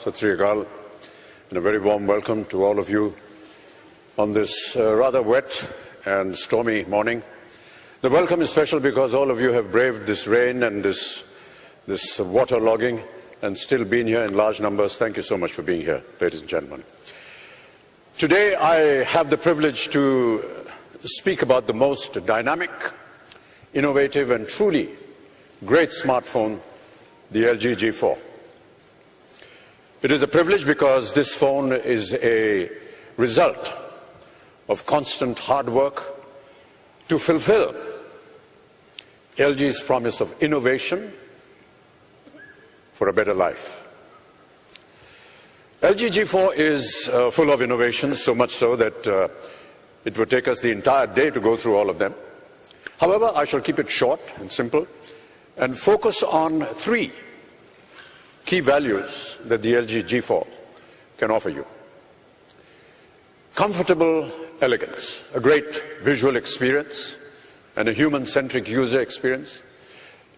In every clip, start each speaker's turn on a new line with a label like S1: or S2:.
S1: Sat Sri Akal, and a very warm welcome to all of you on this rather wet and stormy morning. The welcome is special because all of you have braved this rain and this water logging and still been here in large numbers. Thank you so much for being here, ladies and gentlemen. Today I have the privilege to speak about the most dynamic, innovative and truly great smartphone, the LG G4. It is a privilege because this phone is a result of constant hard work to fulfill LG's promise of innovation for a better life. LG G4 is full of innovations, so much so that it would take us the entire day to go through all of them. However, I shall keep it short and simple and focus on three key values that the LG G4 can offer you. Comfortable elegance, a great visual experience and a human-centric user experience.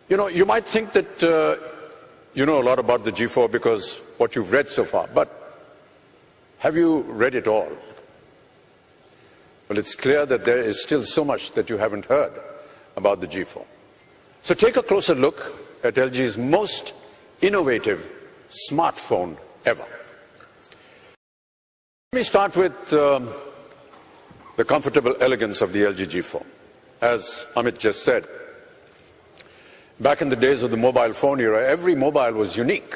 S1: You might think that you know a lot about the G4 because what you've read so far, but have you read it all? Well, it's clear that there is still so much that you haven't heard about the G4. So take a closer look at LG's most innovative smartphone ever. Let me start with the comfortable elegance of the LG G4. As Amit just said, back in the days of the mobile phone era, every mobile was unique.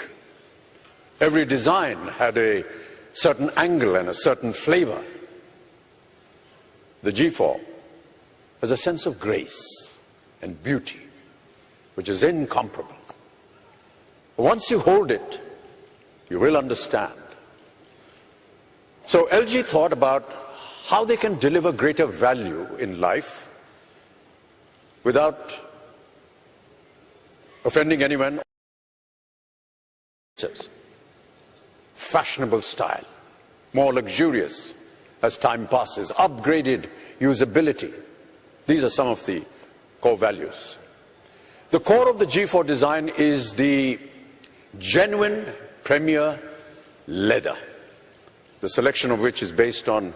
S1: Every design had a certain angle and a certain flavor. The G4 has a sense of grace and beauty, which is incomparable. Once you hold it, you will understand. So LG thought about how they can deliver greater value in life without offending anyone. Fashionable style, more luxurious as time passes, upgraded usability. These are some of the core values. The core of the G4 design is the genuine premier leather, the selection of which is based on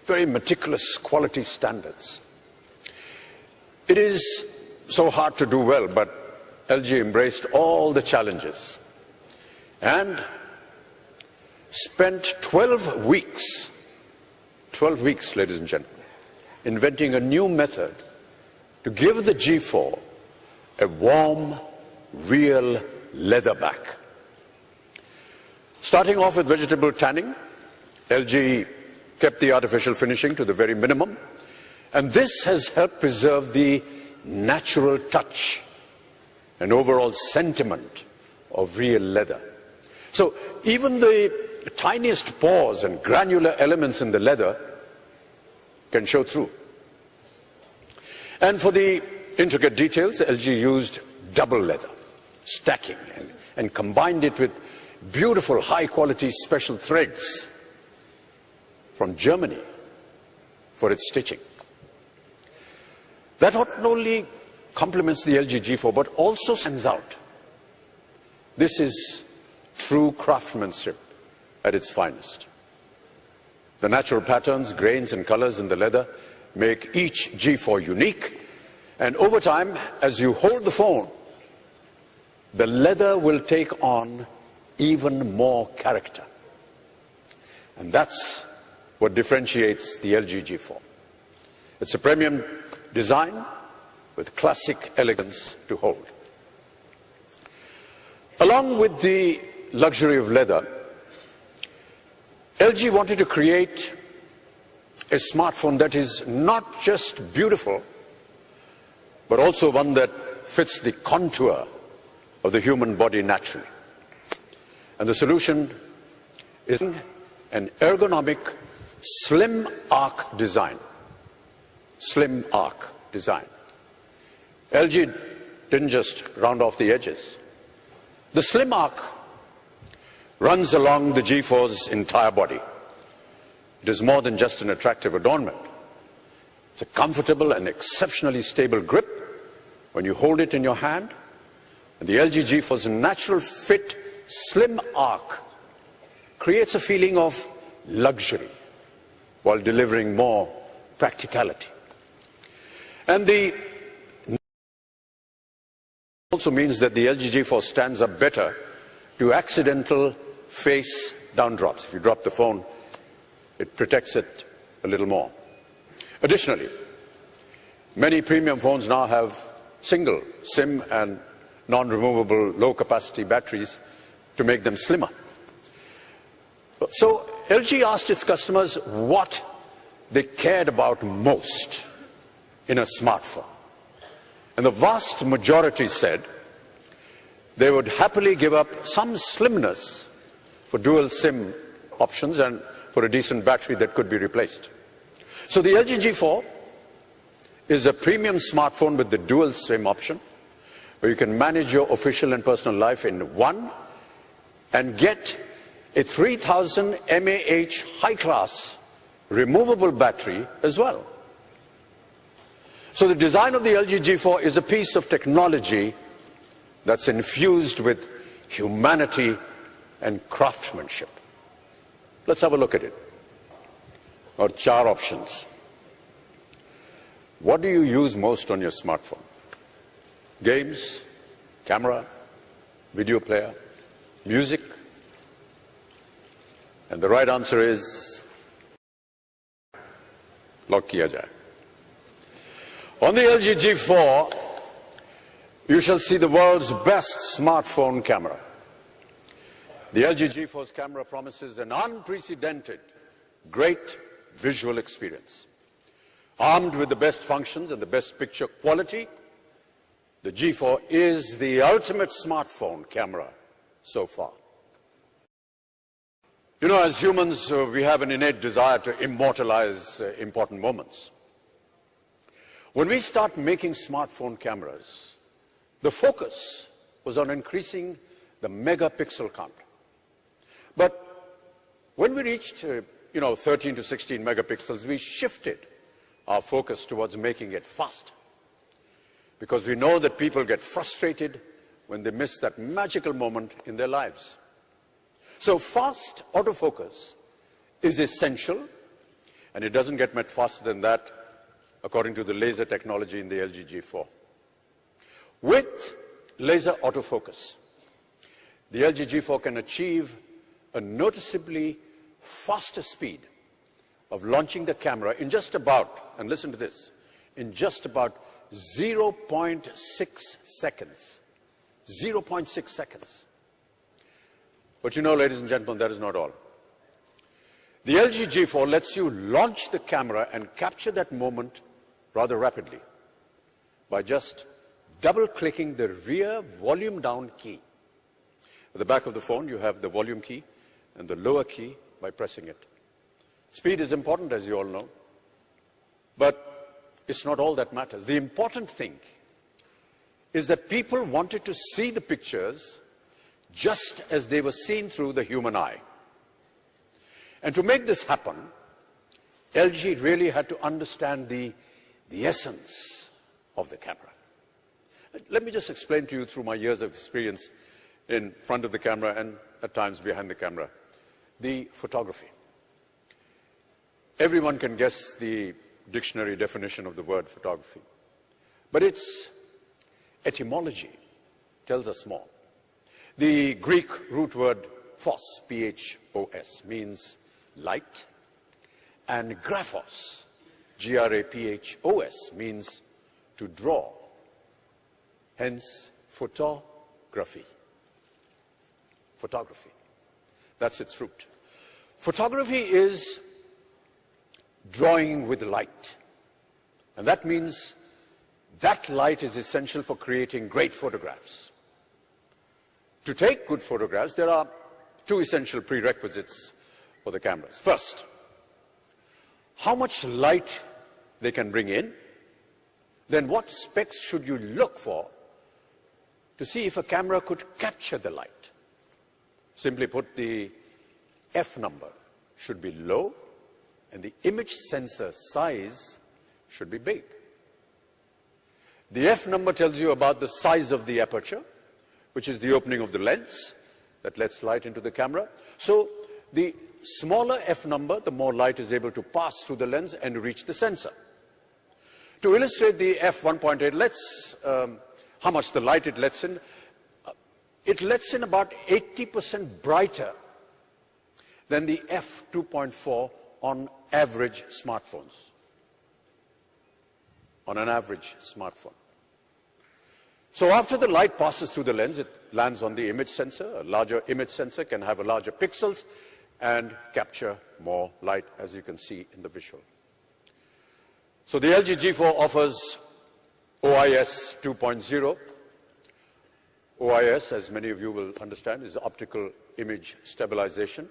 S1: very meticulous quality standards. It is so hard to do well, but LG embraced all the challenges and spent 12 weeks, ladies and gentlemen, inventing a new method to give the G4 a warm, real leather back. Starting off with vegetable tanning, LG kept the artificial finishing to the very minimum, and this has helped preserve the natural touch and overall sentiment of real leather. So even the tiniest pores and granular elements in the leather can show through. And for the intricate details, LG used double leather, stacking, and combined it with beautiful high-quality special threads from Germany for its stitching. That not only complements the LG G4 but also stands out. This is true craftsmanship at its finest. The natural patterns, grains and colors in the leather make each G4 unique, and over time, as you hold the phone, the leather will take on even more character. And that's what differentiates the LG G4. It's a premium design with classic elegance to hold. Along with the luxury of leather, LG wanted to create a smartphone that is not just beautiful, but also one that fits the contour of the human body naturally. And the solution is an ergonomic slim arc design. Slim arc design. LG didn't just round off the edges. The slim arc runs along the G4's entire body. It is more than just an attractive adornment. It's a comfortable and exceptionally stable grip when you hold it in your hand. And the LG G4's natural fit slim arc creates a feeling of luxury while delivering more practicality. And the also means that the LG G4 stands up better to accidental face down drops. If you drop the phone, it protects it a little more. Additionally, many premium phones now have single SIM and non-removable low-capacity batteries to make them slimmer. So LG asked its customers what they cared about most in a smartphone. And the vast majority said they would happily give up some slimness for dual SIM options and for a decent battery that could be replaced. So the LG G4 is a premium smartphone with the dual SIM option, where you can manage your official and personal life in one and get a 3000 mAh high-class removable battery as well. So the design of the LG G4 is a piece of technology that's infused with humanity and craftsmanship. Let's have a look at it. Or four options. What do you use most on your smartphone? Games, camera, video player, music? And the right answer is lock kiya jaye. On the LG G4, you shall see the world's best smartphone camera. The LG G4's camera promises an unprecedented, great visual experience. Armed with the best functions and the best picture quality, the G4 is the ultimate smartphone camera so far. You know, as humans, we have an innate desire to immortalize important moments. When we start making smartphone cameras, the focus was on increasing the megapixel count. But when we reached, 13 to 16 megapixels, we shifted our focus towards making it fast. Because we know that people get frustrated when they miss that magical moment in their lives. So fast autofocus is essential, and it doesn't get much faster than that according to the laser technology in the LG G4. With laser autofocus, the LG G4 can achieve a noticeably faster speed of launching the camera in just about, and listen to this, in just about 0.6 seconds. 0.6 seconds. But you know, ladies and gentlemen, that is not all. The LG G4 lets you launch the camera and capture that moment rather rapidly by just double-clicking the rear volume down key. At the back of the phone, you have the volume key and the lower key by pressing it. Speed is important, as you all know, but it's not all that matters. The important thing is that people wanted to see the pictures just as they were seen through the human eye. And to make this happen, LG really had to understand the essence of the camera. Let me just explain to you through my years of experience in front of the camera and at times behind the camera, the photography. Everyone can guess the dictionary definition of the word photography, but its etymology tells us more. The Greek root word phos, P-H-O-S, means light, and graphos, G-R-A-P-H-O-S, means to draw. Hence, photography. Photography. That's its root. Photography is drawing with light. And that means that light is essential for creating great photographs. To take good photographs, there are two essential prerequisites for the cameras. First, how much light they can bring in. Then what specs should you look for to see if a camera could capture the light? Simply put, the F number should be low and the image sensor size should be big. The F number tells you about the size of the aperture, which is the opening of the lens that lets light into the camera. So The smaller f number, the more light is able to pass through the lens and reach the sensor. To illustrate the f1.8, let's how much the light it lets in. It lets in about 80% brighter than the f2.4 on average smartphones. On an average smartphone. So after the light passes through the lens, it lands on the image sensor. A larger image sensor can have a larger pixels and capture more light, as you can see in the visual. So the LG G4 offers OIS 2.0. OIS, as many of you will understand, is optical image stabilization.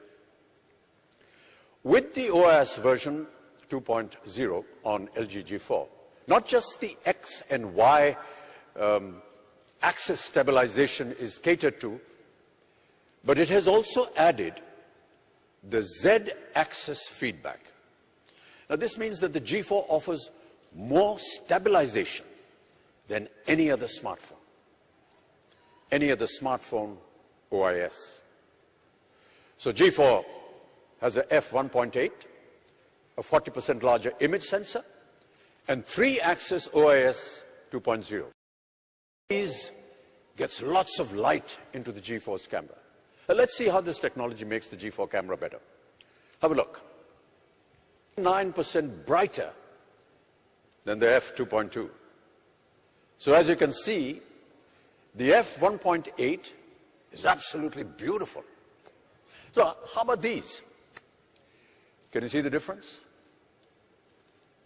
S1: With the OIS version 2.0 on LG G4, not just the X and Y axis stabilization is catered to, but it has also added the Z-axis feedback. Now this means that the G4 offers more stabilization than any other smartphone. Any other smartphone OIS. So G4 has a f1.8, a 40% larger image sensor, and 3-axis OIS 2.0. These gets lots of light into the G4's camera. Now let's see how this technology makes the G4 camera better. Have a look. 9% brighter than the f2.2. So as you can see, the f1.8 is absolutely beautiful. So how about these? Can you see the difference?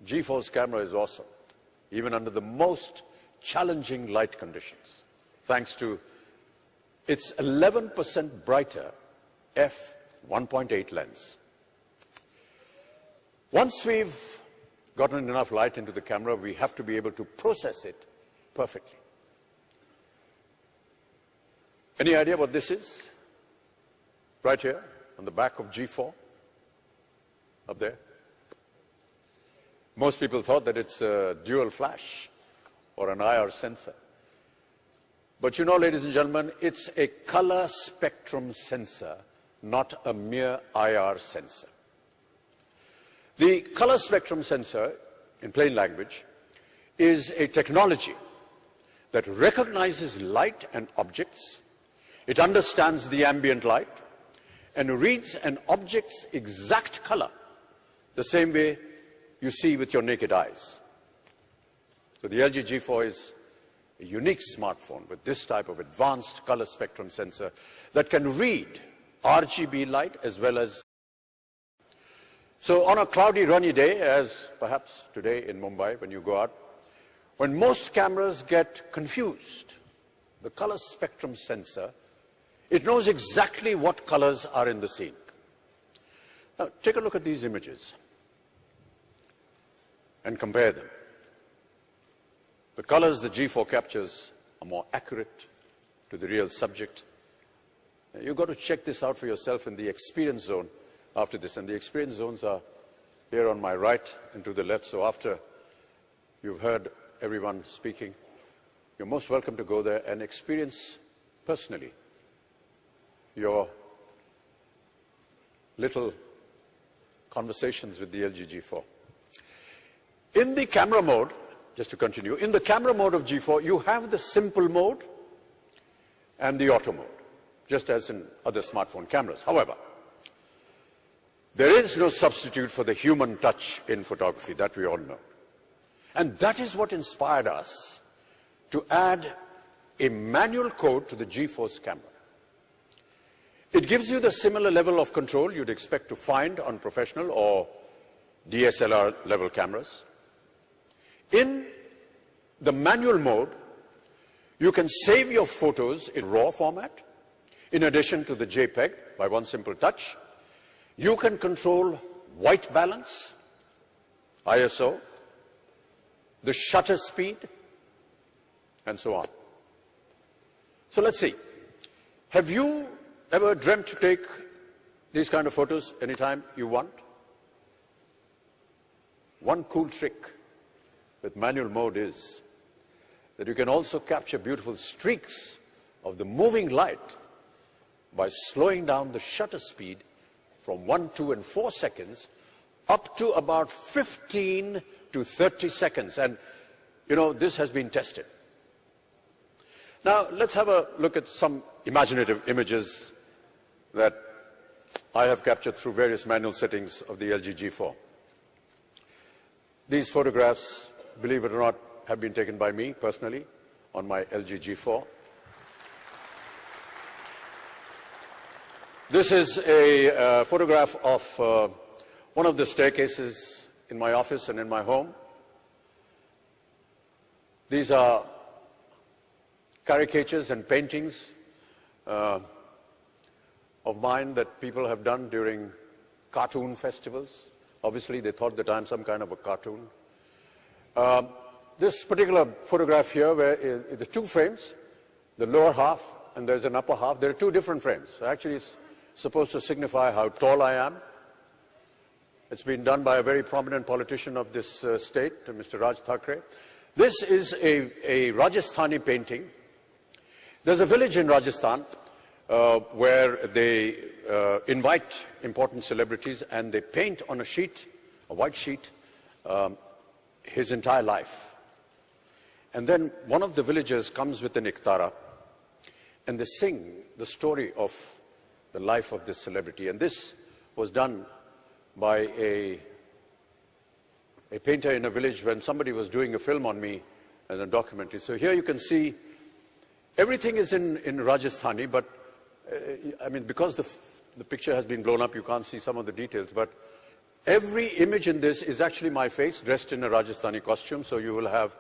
S1: G4's camera is awesome, even under the most challenging light conditions, thanks to its 11% brighter f1.8 lens. Once we've gotten enough light into the camera, we have to be able to process it perfectly. Any idea what this is? Right here, on the back of G4, up there. Most people thought that it's a dual flash or an IR sensor. But you know, ladies and gentlemen, it's a color spectrum sensor, not a mere IR sensor. The color spectrum sensor, in plain language, is a technology that recognizes light and objects. It understands the ambient light and reads an object's exact color the same way you see with your naked eyes. So the LG G4 is a unique smartphone with this type of advanced color spectrum sensor that can read RGB light as well as. So on a cloudy, rainy day, as perhaps today in Mumbai when you go out, when most cameras get confused, the color spectrum sensor, it knows exactly what colors are in the scene. Now take a look at these images and compare them. The colors the G4 captures are more accurate to the real subject. You've got to check this out for yourself in the experience zone after this. And the experience zones are here on my right and to the left. So after you've heard everyone speaking, you're most welcome to go there and experience personally your little conversations with the LG G4. In the camera mode, just to continue, in the camera mode of G4, you have the simple mode and the auto mode, just as in other smartphone cameras. However, there is no substitute for the human touch in photography, that we all know. And that is what inspired us to add a manual code to the G4's camera. It gives you the similar level of control you'd expect to find on professional or DSLR level cameras. In the manual mode, you can save your photos in RAW format, in addition to the JPEG by one simple touch. You can control white balance, ISO, the shutter speed, and so on. So let's see. Have you ever dreamt to take these kind of photos anytime you want? One cool trick with manual mode is that you can also capture beautiful streaks of the moving light by slowing down the shutter speed from 1, 2, and 4 seconds up to about 15 to 30 seconds. And, you know, this has been tested. Now, let's have a look at some imaginative images that I have captured through various manual settings of the LG G4. These photographs, believe it or not, have been taken by me personally on my LG G4. This is a photograph of one of the staircases in my office and in my home. These are caricatures and paintings of mine that people have done during cartoon festivals. Obviously, they thought that I'm some kind of a cartoon. This particular photograph here, where the two frames, the lower half and there's an upper half, there are two different frames. Actually, it's supposed to signify how tall I am. It's been done by a very prominent politician of this state, Mr. Raj Thackeray. This is a Rajasthani painting. There's a village in Rajasthan where they invite important celebrities and they paint on a sheet, a white sheet, his entire life. And then one of the villagers comes with an iktara and they sing the story of the life of this celebrity. And this was done by a painter in a village when somebody was doing a film on me and a documentary. So here you can see everything is in Rajasthani, but I mean, because the picture has been blown up, you can't see some of the details, but every image in this is actually my face dressed in a Rajasthani costume. So you will have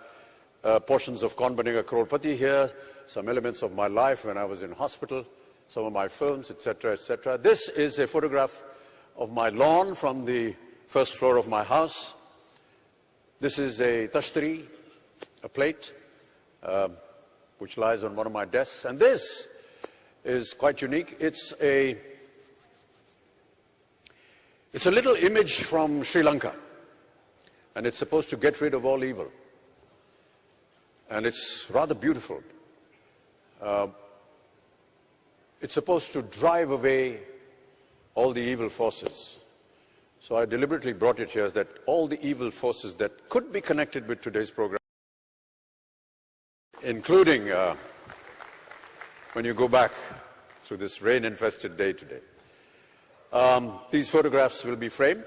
S1: portions of Kaun Banega Crorepati here, some elements of my life when I was in hospital, some of my films, etc., etc. This is a photograph of my lawn from the first floor of my house. This is a tashtari, a plate, which lies on one of my desks. And this is quite unique. It's a little image from Sri Lanka. And it's supposed to get rid of all evil. And it's rather beautiful. It's supposed to drive away all the evil forces. So I deliberately brought it here that all the evil forces that could be connected with today's program, including when you go back through this rain-infested day today. These photographs will be framed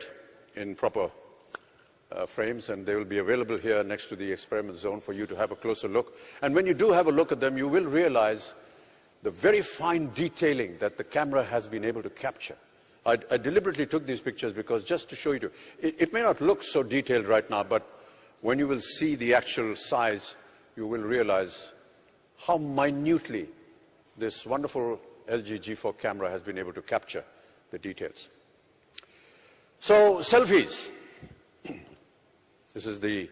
S1: in proper frames, and they will be available here next to the experiment zone for you to have a closer look. And when you do have a look at them, you will realize the very fine detailing that the camera has been able to capture. I deliberately took these pictures because just to show you, it may not look so detailed right now, but when you will see the actual size, you will realize how minutely this wonderful LG G4 camera has been able to capture the details. So, selfies. This is the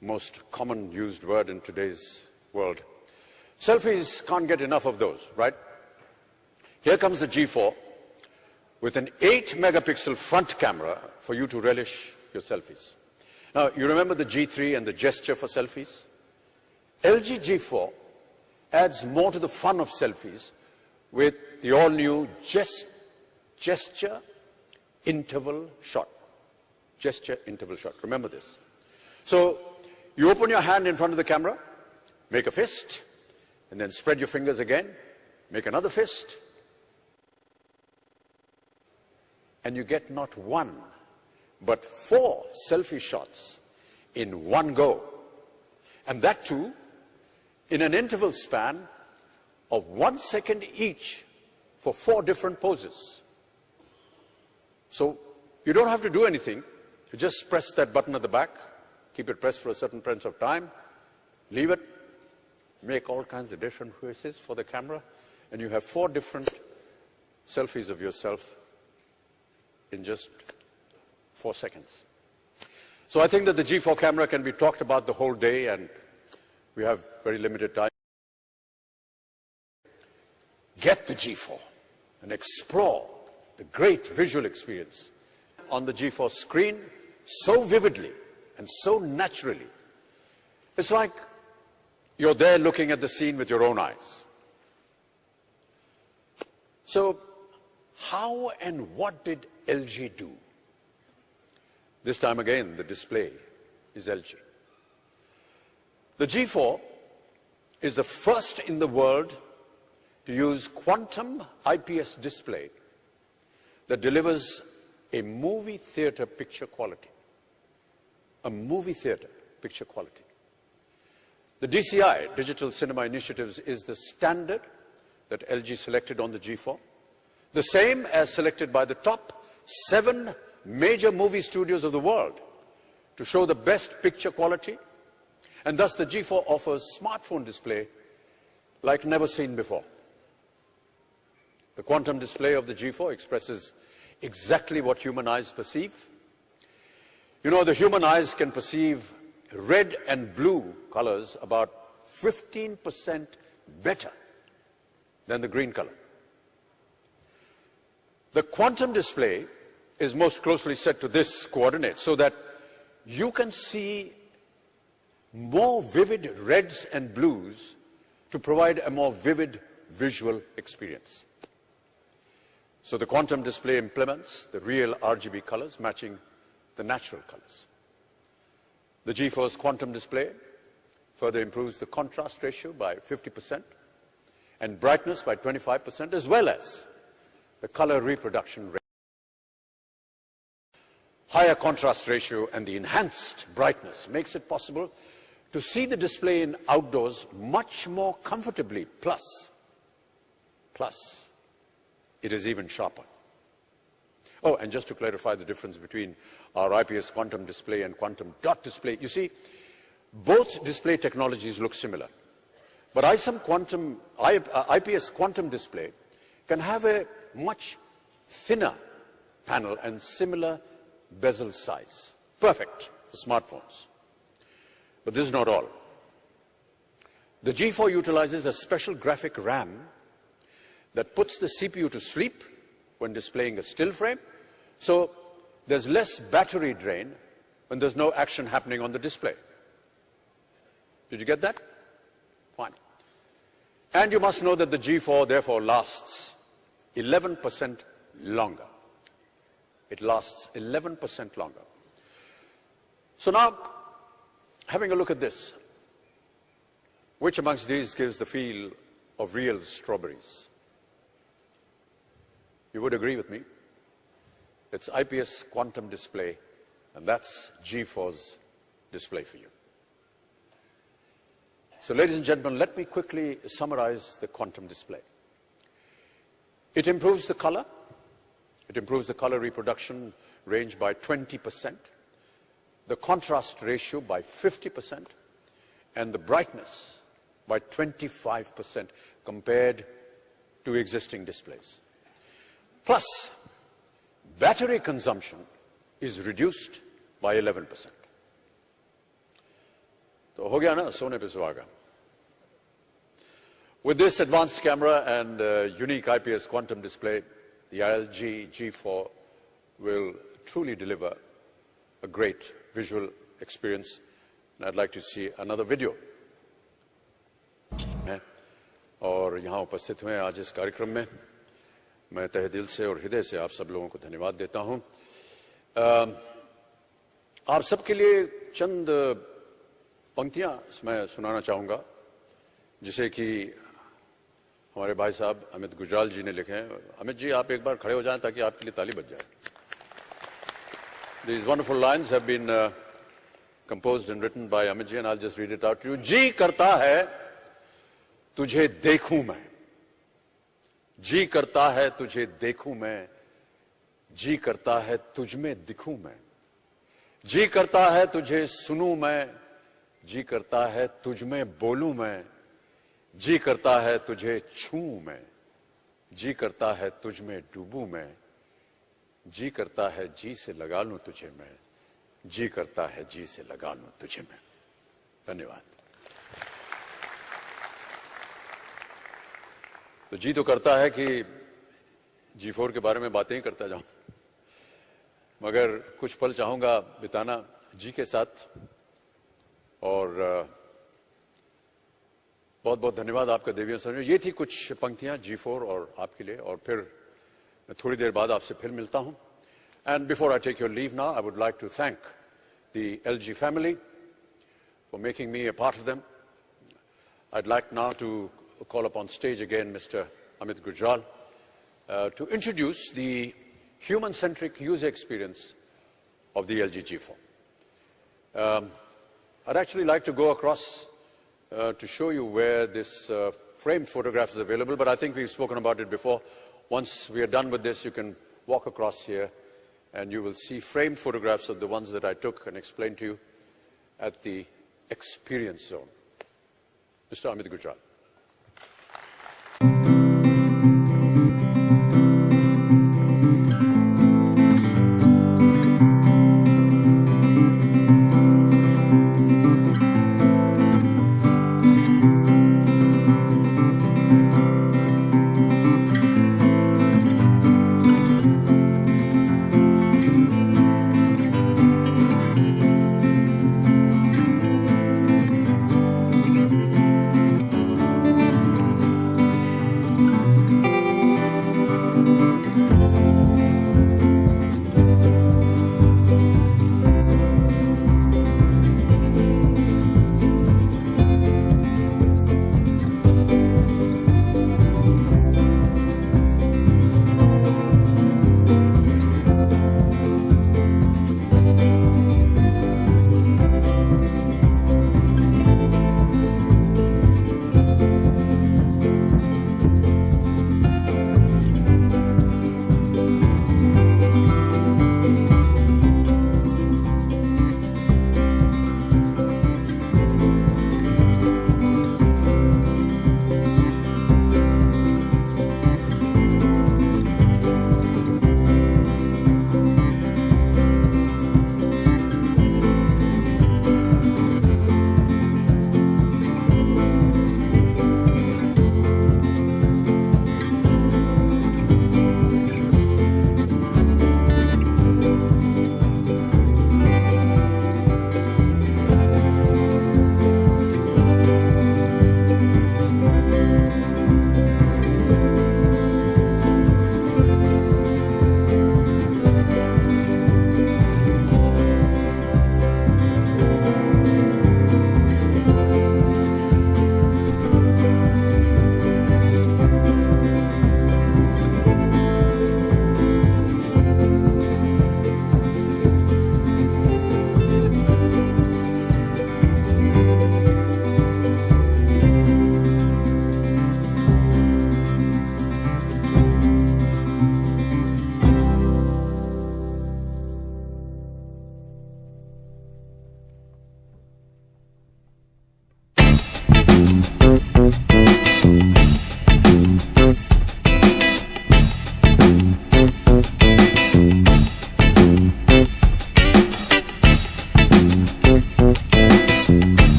S1: most common used word in today's world. Selfies can't get enough of those, right? Here comes the G4 with an 8-megapixel front camera for you to relish your selfies. Now, you remember the G3 and the gesture for selfies? LG G4 adds more to the fun of selfies with the all-new gesture interval shot. Gesture interval shot. Remember this. So, you open your hand in front of the camera, make a fist, and then spread your fingers again, make another fist, and you get not one, but 4 selfie shots in one go. And that too, in an interval span of 1 second each for 4 different poses. So you don't have to do anything. You just press that button at the back, keep it pressed for a certain period of time, leave it, make all kinds of different faces for the camera, and you have 4 different selfies of yourself in just 4 seconds. So I think that the G4 camera can be talked about the whole day, and we have very limited time. Get the G4 and explore the great visual experience on the G4 screen so vividly and so naturally. It's like you're there looking at the scene with your own eyes. So how and what did LG do? This time again, the display is LG. The G4 is the first in the world to use quantum IPS display that delivers a movie theater picture quality. A movie theater picture quality. The DCI, Digital Cinema Initiatives, is the standard that LG selected on the G4. The same as selected by the top 7 major movie studios of the world to show the best picture quality. And thus the G4 offers smartphone display like never seen before. The quantum display of the G4 expresses exactly what human eyes perceive. You know, the human eyes can perceive red and blue colors about 15% better than the green color. The quantum display is most closely set to this coordinate so that you can see more vivid reds and blues to provide a more vivid visual experience. So the quantum display implements the real RGB colors matching the natural colors. The G4's quantum display further improves the contrast ratio by 50% and brightness by 25%, as well as the color reproduction rate. Higher contrast ratio and the enhanced brightness makes it possible to see the display in outdoors much more comfortably. Plus, it is even sharper. Oh, and just to clarify the difference between our IPS quantum display and quantum dot display, you see, both display technologies look similar. But IPS quantum display can have a much thinner panel and similar bezel size. Perfect for smartphones. But this is not all. The G4 utilizes a special graphic RAM that puts the CPU to sleep when displaying a still frame, so there's less battery drain when there's no action happening on the display. Did you get that? Fine. And you must know that the G4 therefore lasts 11% longer. It lasts 11% longer. So now, having a look at this, which amongst these gives the feel of real strawberries? You would agree with me. It's IPS quantum display, and that's G4's display for you. So ladies and gentlemen, let me quickly summarize the quantum display. It improves the color. It improves the color reproduction range by 20%, the contrast ratio by 50%, and the brightness by 25% compared to existing displays. Plus, battery consumption is reduced by 11%. So ho gaya na, sone pe suhaga. With this advanced camera and unique IPS quantum display, the LG G4 will truly deliver a great visual experience. And I'd like to see another video. और यहाँ उपस्थित हुए आज इस कार्यक्रम में मैं तहे दिल से और हृदय से आप सब लोगों को धन्यवाद देता हूँ। आप सबके लिए चंद पंक्तियां मैं सुनाना चाहूँगा, जिसे कि हमारे भाई साहब अमित गुजराल जी ने लिखे हैं। अमित जी, आप एक बार खड़े हो जाएं ताकि आपके लिए ताली बज जाए। These wonderful lines have been composed and written by Amit ji, and I'll just read it out to you. जी करता है तुझे देखूं मैं, जी करता है तुझे देखूं मैं, जी करता है तुझ में दिखूं मैं, जी करता है तुझे सुनूं मैं, जी करता है तुझ में बोलूं मैं, जी करता है तुझे छूऊं मैं, जी करता है तुझ में डूबूं मैं, जी करता है जी से लगा लूं तुझे मैं, जी करता है जी से लगा लूं तुझे मैं। धन्यवाद। तो जी तो करता है कि G4 के बारे में बातें ही करता जाऊं, मगर कुछ पल चाहूंगा बिताना जी के साथ। और बहुत बहुत धन्यवाद आपका देवियों समझो। ये थी कुछ पंक्तियां G4 और आपके लिए, और फिर मैं थोड़ी देर बाद आपसे फिर मिलता हूं. And before I take your leave now, I would like to thank the LG family for making me a part of them. I'd like now to call upon stage again Mr. Amit Gujral to introduce the human-centric user experience of the LG G4. I'd actually like to go across to show you where this framed photograph is available, but I think we've spoken about it before. Once we are done with this, you can walk across here and you will see framed photographs of the ones that I took and explained to you at the experience zone. Mr. Amit Gujral.